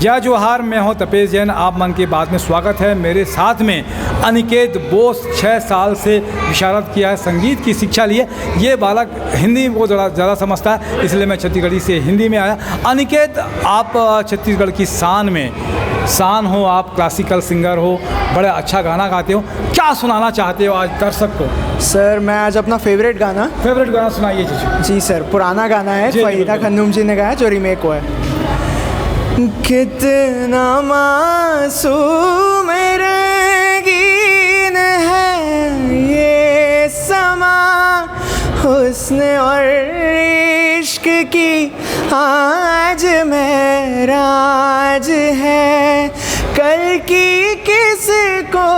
जय जोहार, मैं हूं तपेश जैन। आप मन की बात में स्वागत है। मेरे साथ में अनिकेत बोस 6 साल से विशारद किया है, संगीत की शिक्षा ली है। ये बालक हिंदी को ज़्यादा समझता है, इसलिए मैं छत्तीसगढ़ी से हिंदी में आया। अनिकेत, आप छत्तीसगढ़ की शान हो, आप क्लासिकल सिंगर हो, बड़े अच्छा गाना गाते हो। क्या सुनाना चाहते हो आज दर्शक को? सर, मैं आज अपना फेवरेट गाना सुनाइए जी सर, पुराना गाना है, फरीदा खन्नूम जी ने गाया, जो रीमेक हुआ है। कितना मासूम रंगीन है ये समा, हुस्न और इश्क की आज महराज है। कल की किसको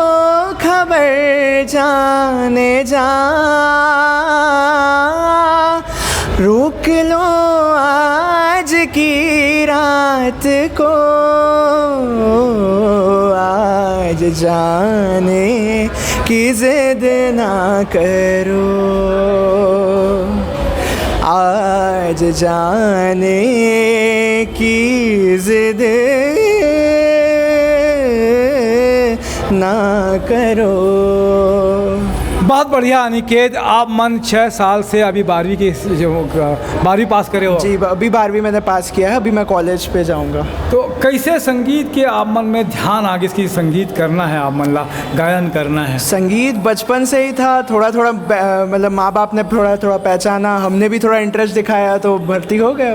खबर जाने जा, रोक लो आज की रात को, आज जाने की जिद ना करो, आज जाने की जिद ना करो। बहुत बढ़िया अनिकेत, आप मन 6 साल से अभी 12वीं पास करे हो? जी, अभी 12वीं मैंने पास किया है, अभी मैं कॉलेज पे जाऊंगा। तो कैसे संगीत के आप मन में ध्यान आ गया कि संगीत करना है, आप मन ला गायन करना है? संगीत बचपन से ही था, थोड़ा मतलब माँ बाप ने थोड़ा पहचाना, हमने भी थोड़ा इंटरेस्ट दिखाया तो भर्ती हो गया।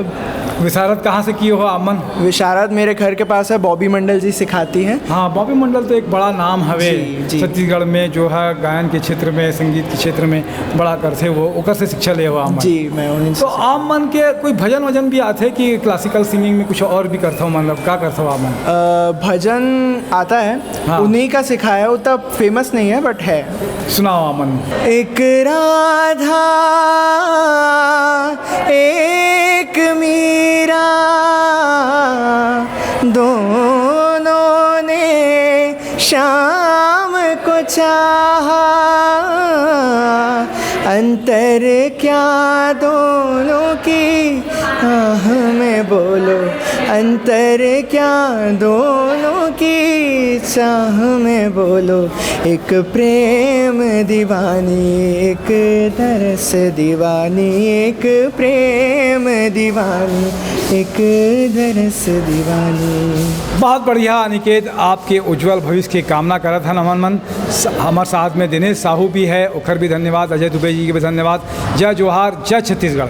विशारद कहाँ से किए हो आप मन? विशारद मेरे घर के पास है, बॉबी मंडल जी सिखाती हैं। हाँ, बॉबी मंडल तो एक बड़ा नाम हवे छत्तीसगढ़ में, जो है गायन के क्षेत्र में, संगीत के क्षेत्र में बड़ा करते वो ओकर से शिक्षा ले हुआ जी। मैं उन्हीं तो आप मन के कोई भजन वजन भी आते कि क्लासिकल सिंगिंग में कुछ और भी करता हूँ, मतलब क्या करता हूँ आप मन? भजन आता है। हाँ। उन्हीं का सिखाया, उतना फेमस नहीं है बट है। सुनाओ आप मन। एक राधा एक मीरा, दोनों ने शाम को चाहा, अंतर क्या दोनों की आह में बोलो, अंतर क्या दोनों की चाह में बोलो। एक प्रेम दीवानी, एक तरस दीवानी, एक प्रेम दीवानी, एक दरस दीवानी। बहुत बढ़िया अनिकेत, आपके उज्जवल भविष्य की कामना करत हन हमन मन। हमारे साथ में दिनेश साहू भी है, ओकर भी धन्यवाद, अजय दुबे जी के भी धन्यवाद। जय जोहार, जय छत्तीसगढ़।